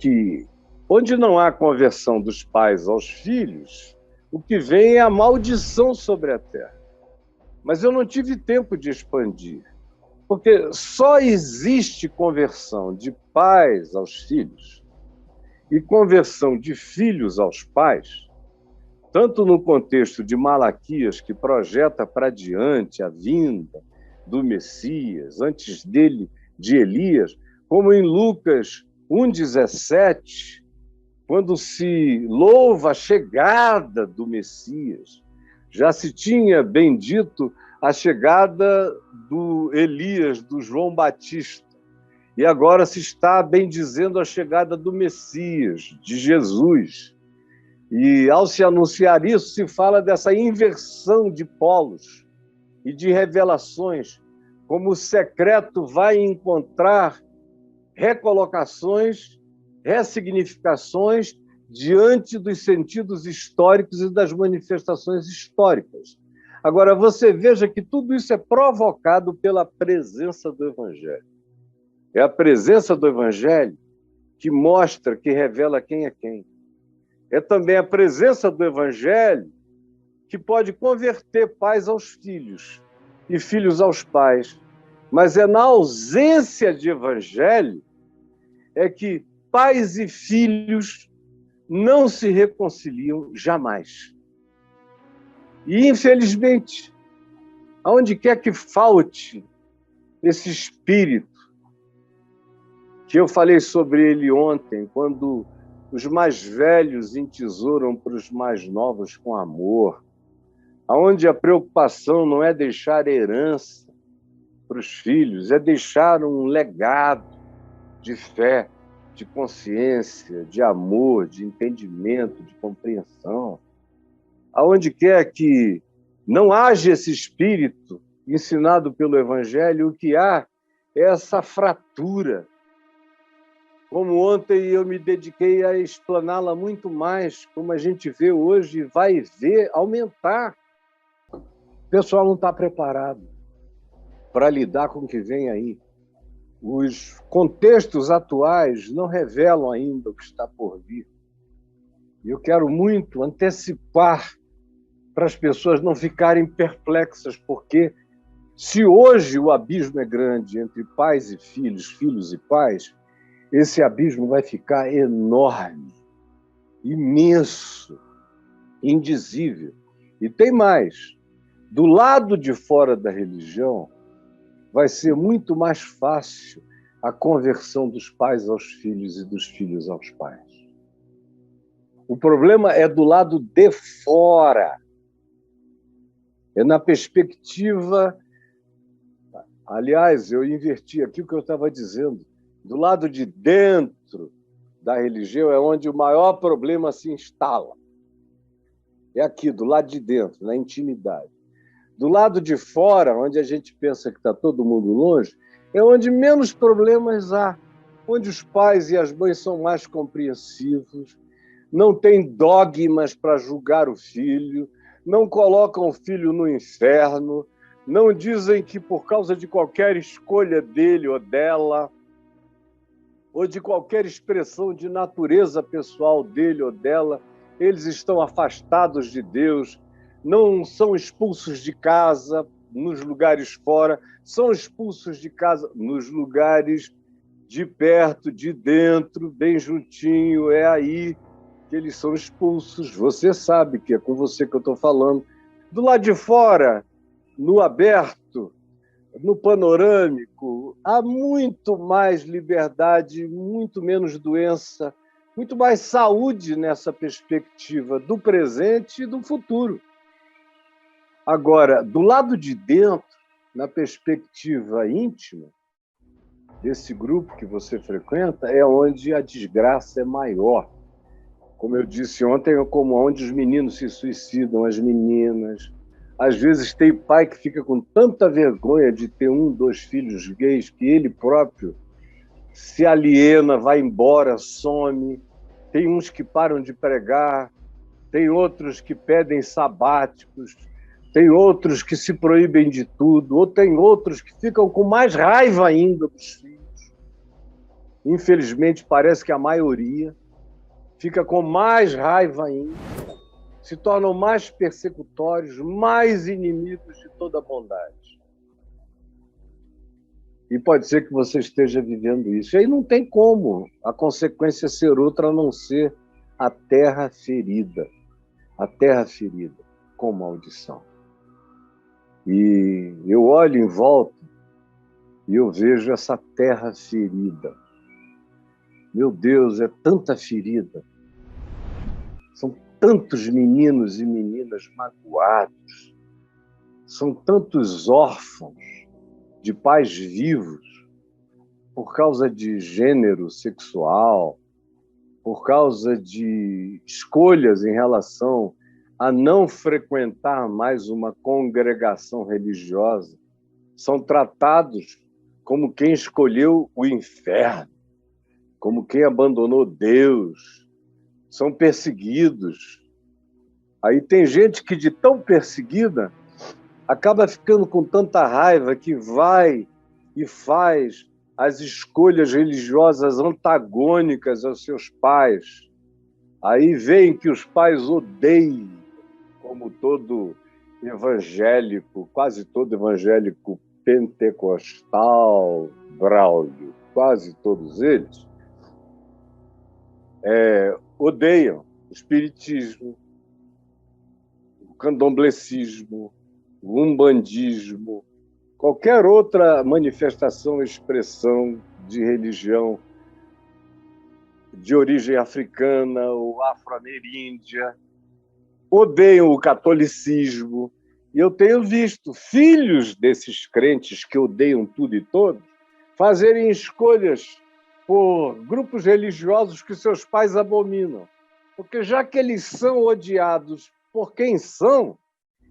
que, onde não há conversão dos pais aos filhos, o que vem é a maldição sobre a terra. Mas eu não tive tempo de expandir, porque só existe conversão de pais aos filhos e conversão de filhos aos pais, tanto no contexto de Malaquias, que projeta para diante a vinda do Messias, antes dele, de Elias, como em Lucas 1,17, quando se louva a chegada do Messias. Já se tinha bendito a chegada do Elias, do João Batista, e agora se está bendizendo a chegada do Messias, de Jesus. E ao se anunciar isso, se fala dessa inversão de polos e de revelações, como o secreto vai encontrar recolocações, ressignificações diante dos sentidos históricos e das manifestações históricas. Agora, você veja que tudo isso é provocado pela presença do Evangelho. É a presença do Evangelho que mostra, que revela quem é quem. É também a presença do Evangelho que pode converter pais aos filhos e filhos aos pais. Mas é na ausência de Evangelho é que pais e filhos não se reconciliam jamais. E, infelizmente, aonde quer que falte esse espírito, que eu falei sobre ele ontem, quando os mais velhos entesouram para os mais novos com amor, aonde a preocupação não é deixar herança para os filhos, é deixar um legado de fé, de consciência, de amor, de entendimento, de compreensão. Aonde quer que não haja esse espírito ensinado pelo Evangelho, o que há é essa fratura. Como ontem eu me dediquei a explaná-la muito mais, como a gente vê hoje, vai ver aumentar. O pessoal não está preparado para lidar com o que vem aí. Os contextos atuais não revelam ainda o que está por vir. E eu quero muito antecipar para as pessoas não ficarem perplexas, porque se hoje o abismo é grande entre pais e filhos, filhos e pais, esse abismo vai ficar enorme, imenso, indizível. E tem mais. Do lado de fora da religião, vai ser muito mais fácil a conversão dos pais aos filhos e dos filhos aos pais. O problema é do lado de fora. É na perspectiva... Aliás, eu inverti aqui o que eu estava dizendo. Do lado de dentro da religião é onde o maior problema se instala. É aqui, do lado de dentro, na intimidade. Do lado de fora, onde a gente pensa que está todo mundo longe, é onde menos problemas há, onde os pais e as mães são mais compreensivos, não têm dogmas para julgar o filho, não colocam o filho no inferno, não dizem que por causa de qualquer escolha dele ou dela, ou de qualquer expressão de natureza pessoal dele ou dela, eles estão afastados de Deus, não são expulsos de casa nos lugares fora, são expulsos de casa nos lugares de perto, de dentro, bem juntinho, é aí que eles são expulsos. Você sabe que é com você que eu estou falando. Do lado de fora, no aberto, no panorâmico, há muito mais liberdade, muito menos doença, muito mais saúde nessa perspectiva do presente e do futuro. Agora, do lado de dentro, na perspectiva íntima desse grupo que você frequenta, é onde a desgraça é maior. Como eu disse ontem, é como onde os meninos se suicidam, as meninas. Às vezes tem pai que fica com tanta vergonha de ter 1, 2 filhos gays que ele próprio se aliena, vai embora, some. Tem uns que param de pregar, tem outros que pedem sabáticos, tem outros que se proíbem de tudo, ou tem outros que ficam com mais raiva ainda dos filhos. infelizmente parece que a maioria fica com mais raiva ainda, se tornam mais persecutórios, mais inimigos de toda bondade. E pode ser que você esteja vivendo isso. E aí não tem como a consequência ser outra a não ser a terra ferida com maldição. E eu olho em volta e eu vejo essa terra ferida. Meu Deus, é tanta ferida. São tantos meninos e meninas magoados. São tantos órfãos de pais vivos por causa de gênero sexual, por causa de escolhas em relação a não frequentar mais uma congregação religiosa. São tratados como quem escolheu o inferno, como quem abandonou Deus. São perseguidos. Aí tem gente que, de tão perseguida, acaba ficando com tanta raiva que vai e faz as escolhas religiosas antagônicas aos seus pais. Aí veem que os pais odeiam, como todo evangélico, quase todo evangélico pentecostal, Braulio, quase todos eles, odeiam o espiritismo, o candomblecismo, o umbandismo, qualquer outra manifestação, expressão de religião de origem africana ou afro-ameríndia, odeiam o catolicismo. E eu tenho visto filhos desses crentes que odeiam tudo e todos fazerem escolhas por grupos religiosos que seus pais abominam. Porque já que eles são odiados por quem são,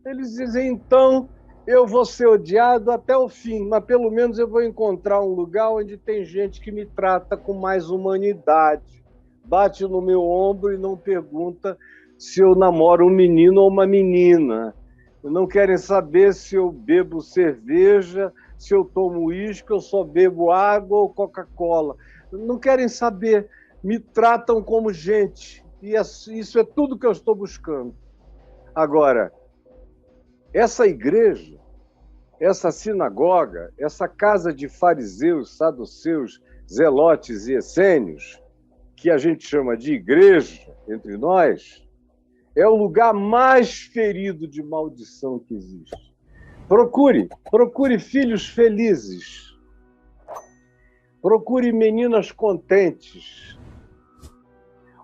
eles dizem, então, eu vou ser odiado até o fim, mas pelo menos eu vou encontrar um lugar onde tem gente que me trata com mais humanidade, bate no meu ombro e não pergunta se eu namoro um menino ou uma menina. Não querem saber se eu bebo cerveja, se eu tomo uísque, eu só bebo água ou Coca-Cola. Não querem saber, me tratam como gente. E isso é tudo que eu estou buscando. Agora, essa igreja, essa sinagoga, essa casa de fariseus, saduceus, zelotes e essênios, que a gente chama de igreja entre nós, é o lugar mais ferido de maldição que existe. Procure filhos felizes. Procure meninas contentes.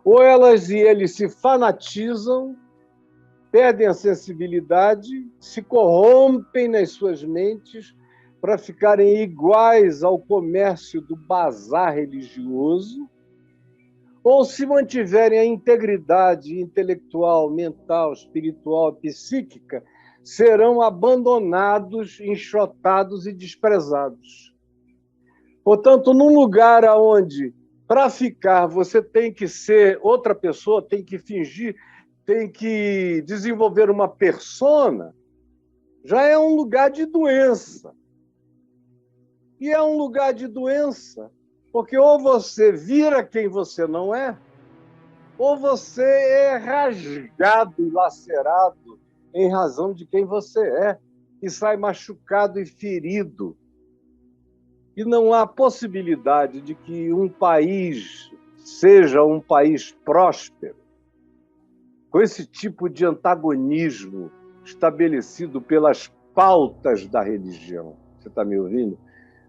Ou elas e eles se fanatizam, perdem a sensibilidade, se corrompem nas suas mentes para ficarem iguais ao comércio do bazar religioso, ou se mantiverem a integridade intelectual, mental, espiritual, psíquica, serão abandonados, enxotados e desprezados. Portanto, num lugar onde, para ficar, você tem que ser outra pessoa, tem que fingir, tem que desenvolver uma persona, já é um lugar de doença. E é um lugar de doença porque ou você vira quem você não é, ou você é rasgado e lacerado em razão de quem você é, e sai machucado e ferido. E não há possibilidade de que um país seja um país próspero com esse tipo de antagonismo estabelecido pelas pautas da religião. Você está me ouvindo?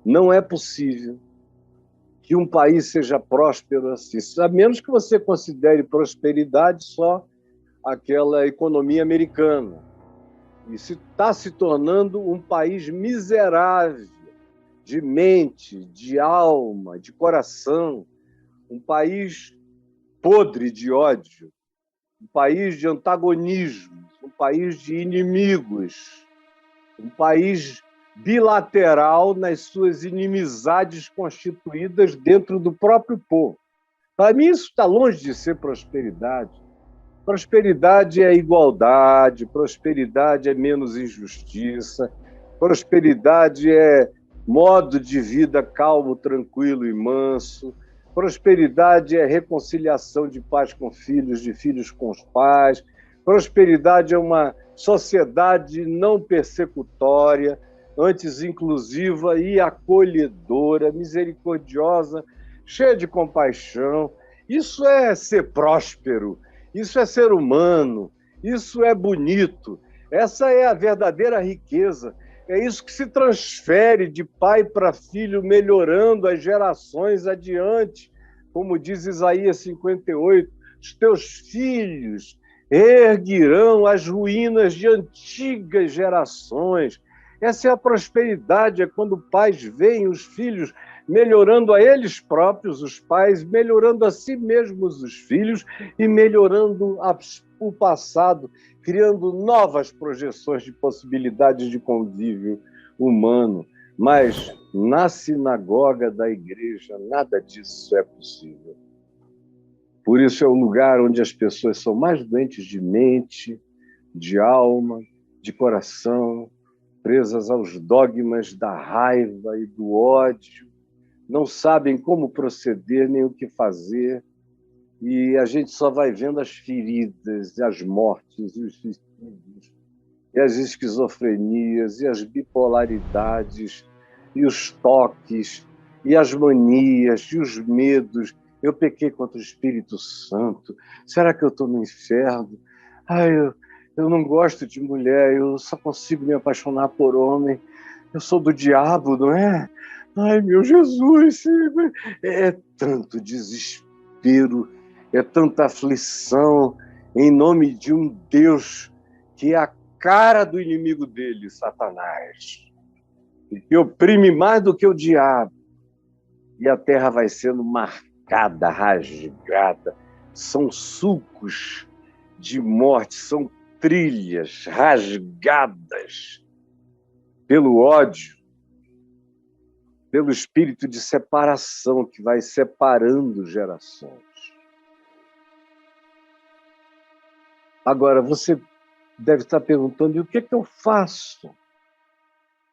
Não é possível que um país seja próspero assim, a menos que você considere prosperidade só aquela economia americana. E está se tornando um país miserável, de mente, de alma, de coração, um país podre de ódio, um país de antagonismo, um país de inimigos, um país bilateral nas suas inimizades constituídas dentro do próprio povo. Para mim, isso está longe de ser prosperidade. Prosperidade é igualdade, prosperidade é menos injustiça, prosperidade é modo de vida calmo, tranquilo e manso, Prosperidade é reconciliação de pais com filhos, de filhos com os pais. Prosperidade é uma sociedade não persecutória, antes inclusiva e acolhedora, misericordiosa, cheia de compaixão. Isso é ser próspero, isso é ser humano, isso é bonito. Essa é a verdadeira riqueza. É isso que se transfere de pai para filho, melhorando as gerações adiante. Como diz Isaías 58, os teus filhos erguerão as ruínas de antigas gerações. Essa é a prosperidade, é quando pais veem os filhos melhorando a eles próprios, os pais melhorando a si mesmos, os filhos, e melhorando o passado, criando novas projeções de possibilidades de convívio humano. Mas na sinagoga da igreja, nada disso é possível. Por isso é o lugar onde as pessoas são mais doentes de mente, de alma, de coração, presas aos dogmas da raiva e do ódio, não sabem como proceder nem o que fazer, e a gente só vai vendo as feridas, e as mortes, e os suicídios, e as esquizofrenias, e as bipolaridades, e os toques, e as manias, e os medos. Eu pequei contra o Espírito Santo. Será que eu estou no inferno? Eu não gosto de mulher, eu só consigo me apaixonar por homem. Eu sou do diabo, não é? Ai, meu Jesus! É tanto desespero, é tanta aflição em nome de um Deus que é a cara do inimigo dele, Satanás, e que oprime mais do que o diabo. E a terra vai sendo marcada, rasgada. São sulcos de morte, são trilhas rasgadas pelo ódio, pelo espírito de separação que vai separando gerações. Agora, você deve estar perguntando, e o que é que eu faço?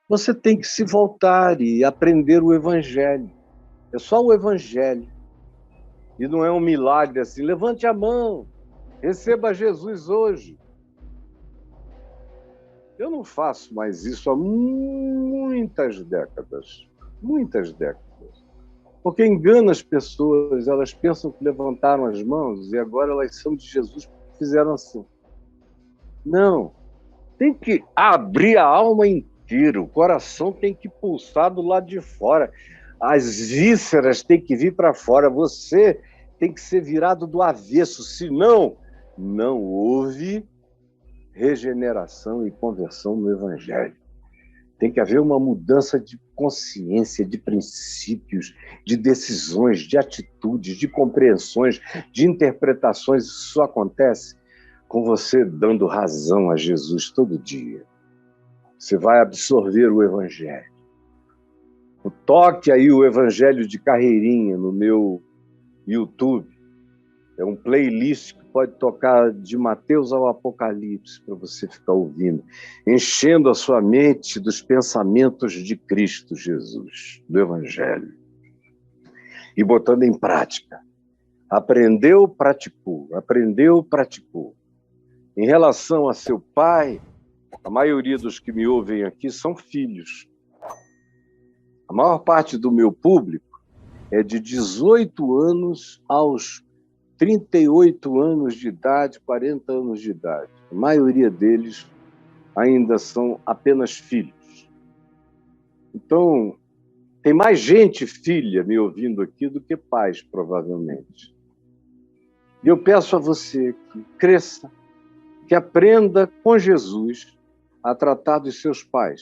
Você tem que se voltar e aprender o Evangelho. É só o Evangelho. E não é um milagre assim, levante a mão, receba Jesus hoje. Eu não faço mais isso há muitas décadas. Muitas décadas. Porque engana as pessoas, elas pensam que levantaram as mãos e agora elas são de Jesus porque fizeram assim. Não. Tem que abrir a alma inteira, o coração tem que pulsar do lado de fora. As vísceras têm que vir para fora. Você tem que ser virado do avesso, senão não houve regeneração e conversão no Evangelho. Tem que haver uma mudança de consciência, de princípios, de decisões, de atitudes, de compreensões, de interpretações. Isso só acontece com você dando razão a Jesus todo dia. Você vai absorver o Evangelho. Toque aí o Evangelho de Carreirinha no meu YouTube. É um playlist que pode tocar de Mateus ao Apocalipse para você ficar ouvindo, enchendo a sua mente dos pensamentos de Cristo Jesus, do Evangelho, e botando em prática. Aprendeu, praticou. Aprendeu, praticou. Em relação a seu pai, a maioria dos que me ouvem aqui são filhos. A maior parte do meu público é de 18 anos aos 38 anos de idade, 40 anos de idade. A maioria deles ainda são apenas filhos. Então, tem mais gente, filha, me ouvindo aqui do que pais, provavelmente. E eu peço a você que cresça, que aprenda com Jesus a tratar dos seus pais.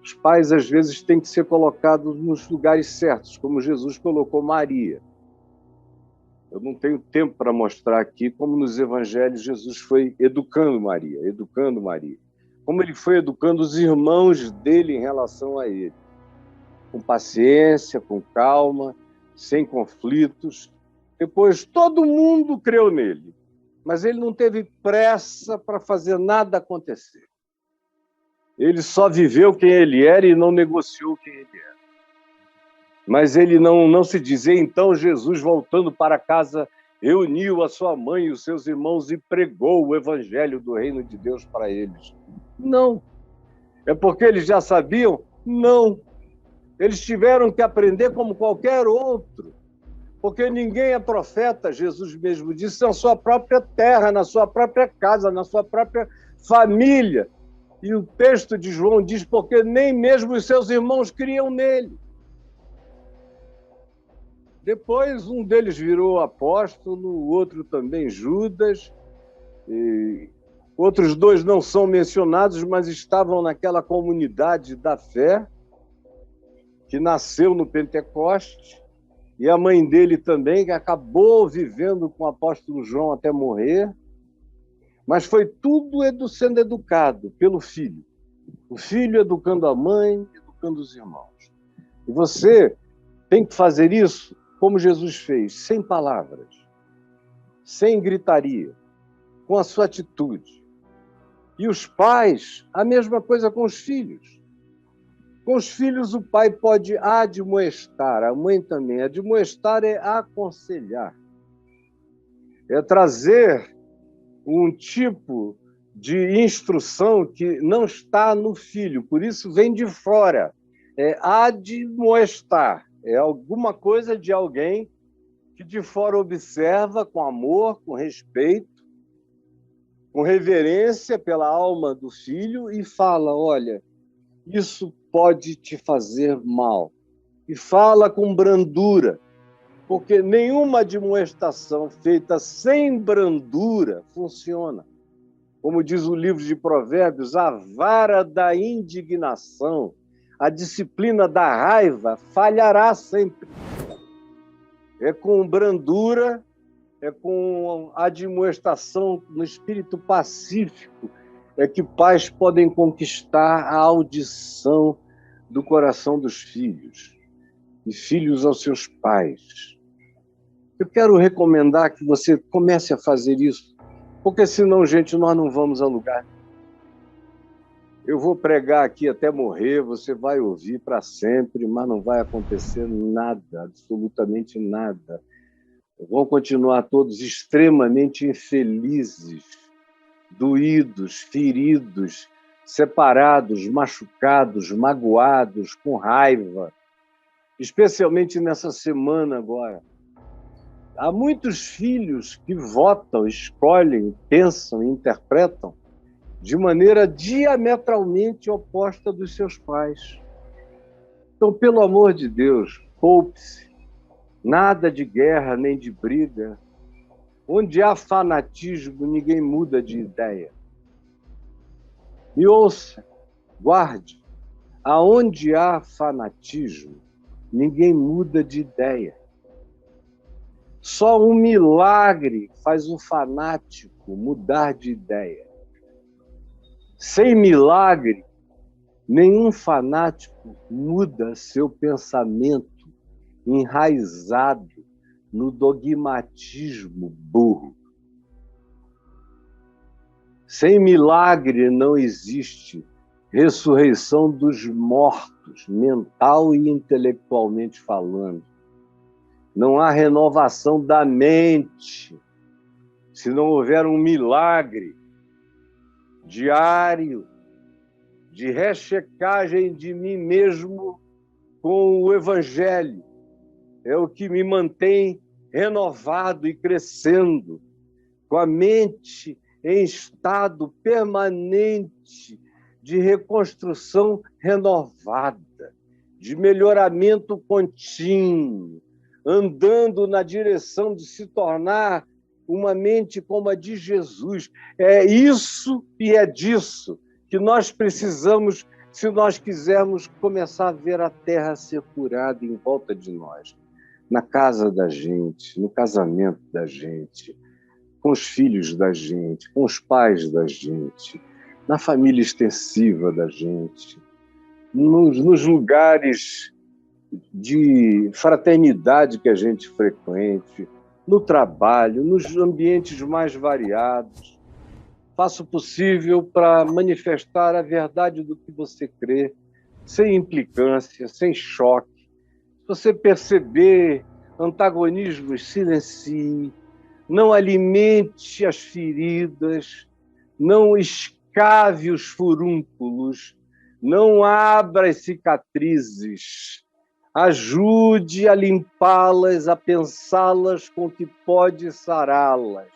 Os pais, às vezes, têm que ser colocados nos lugares certos, como Jesus colocou Maria. Eu não tenho tempo para mostrar aqui como nos evangelhos Jesus foi educando Maria. Como ele foi educando os irmãos dele em relação a ele. Com paciência, com calma, sem conflitos. Depois todo mundo creu nele, mas ele não teve pressa para fazer nada acontecer. Ele só viveu quem ele era e não negociou quem ele era. Mas ele não se diz. E então Jesus, voltando para casa, reuniu a sua mãe e os seus irmãos e pregou o evangelho do reino de Deus para eles. Não. É porque eles já sabiam? Não. Eles tiveram que aprender como qualquer outro. Porque ninguém é profeta, Jesus mesmo disse, na sua própria terra, na sua própria casa, na sua própria família. E o texto de João diz, porque nem mesmo os seus irmãos criam nele. Depois, um deles virou apóstolo, o outro também Judas. E outros dois não são mencionados, mas estavam naquela comunidade da fé, que nasceu no Pentecoste. E a mãe dele também, que acabou vivendo com o apóstolo João até morrer. Mas foi tudo sendo educado pelo filho. O filho educando a mãe, educando os irmãos. E você tem que fazer isso como Jesus fez, sem palavras, sem gritaria, com a sua atitude. E os pais, a mesma coisa com os filhos. Com os filhos, o pai pode admoestar, a mãe também. Admoestar é aconselhar, é trazer um tipo de instrução que não está no filho, por isso vem de fora. É admoestar, é alguma coisa de alguém que de fora observa com amor, com respeito, com reverência pela alma do filho e fala, olha, isso pode te fazer mal. E fala com brandura, porque nenhuma admoestação feita sem brandura funciona. Como diz o livro de Provérbios, a vara da indignação, a disciplina da raiva falhará sempre. É com brandura, é com admoestação no espírito pacífico, é que pais podem conquistar a audição do coração dos filhos e filhos aos seus pais. Eu quero recomendar que você comece a fazer isso, porque senão, gente, nós não vamos a lugar. Eu vou pregar aqui até morrer, você vai ouvir para sempre, mas não vai acontecer nada, absolutamente nada. Vão continuar todos extremamente infelizes, doídos, feridos, separados, machucados, magoados, com raiva, especialmente nessa semana agora. Há muitos filhos que votam, escolhem, pensam, interpretam de maneira diametralmente oposta dos seus pais. Então, pelo amor de Deus, poupe-se. Nada de guerra nem de briga. Onde há fanatismo, ninguém muda de ideia. E ouça, guarde, aonde há fanatismo, ninguém muda de ideia. Só um milagre faz um fanático mudar de ideia. Sem milagre, nenhum fanático muda seu pensamento enraizado no dogmatismo burro. Sem milagre não existe ressurreição dos mortos, mental e intelectualmente falando. Não há renovação da mente se não houver um milagre diário de rechecagem de mim mesmo com o Evangelho. É o que me mantém renovado e crescendo, com a mente em estado permanente de reconstrução renovada, de melhoramento contínuo, andando na direção de se tornar uma mente como a de Jesus. É isso e é disso que nós precisamos se nós quisermos começar a ver a terra ser curada em volta de nós, na casa da gente, no casamento da gente, com os filhos da gente, com os pais da gente, na família extensiva da gente, nos lugares de fraternidade que a gente frequente, no trabalho, nos ambientes mais variados. Faça o possível para manifestar a verdade do que você crê, sem implicância, sem choque. você perceber antagonismos, silencie, não alimente as feridas, não escave os furúnculos, não abra as cicatrizes, ajude a limpá-las, a pensá-las com o que pode sará-las.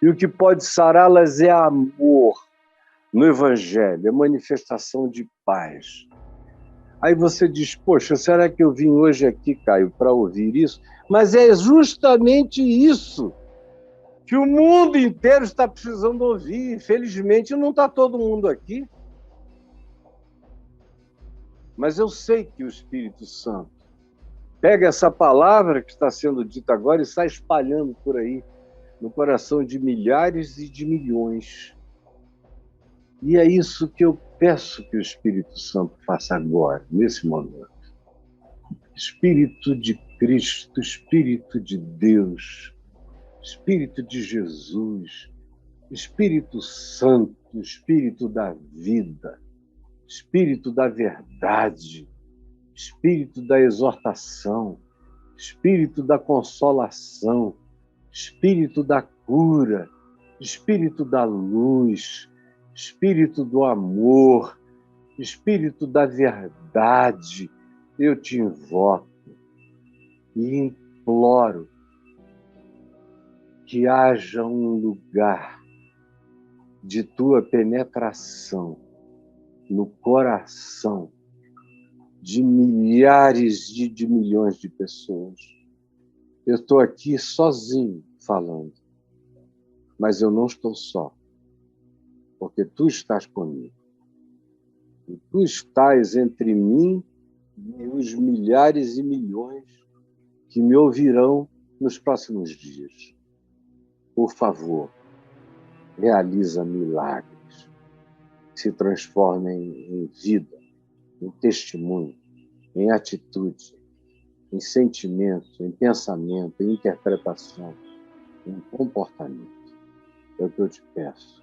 E o que pode sará-las é amor no Evangelho, é manifestação de paz. Aí você diz, poxa, será que eu vim hoje aqui, Caio, para ouvir isso? Mas é justamente isso que o mundo inteiro está precisando ouvir. Infelizmente, não está todo mundo aqui. Mas eu sei que o Espírito Santo pega essa palavra que está sendo dita agora e está espalhando por aí, no coração de milhares e de milhões. E é isso que eu peço que o Espírito Santo faça agora, nesse momento. Espírito de Cristo, Espírito de Deus, Espírito de Jesus, Espírito Santo, Espírito da vida, Espírito da verdade, Espírito da exortação, Espírito da consolação, Espírito da cura, Espírito da luz, Espírito do amor, Espírito da verdade, eu te invoco e imploro que haja um lugar de tua penetração no coração de milhares de milhões de pessoas. Eu estou aqui sozinho falando, mas eu não estou só, porque tu estás comigo. E tu estás entre mim e os milhares e milhões que me ouvirão nos próximos dias. Por favor, realiza milagres, se transformem em vida, em testemunho, em atitude, em sentimento, em pensamento, em interpretação, em comportamento. É o que eu te peço,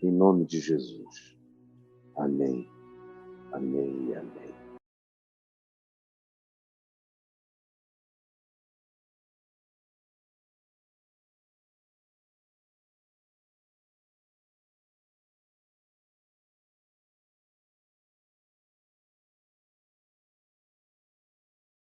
em nome de Jesus. Amém, amém e amém.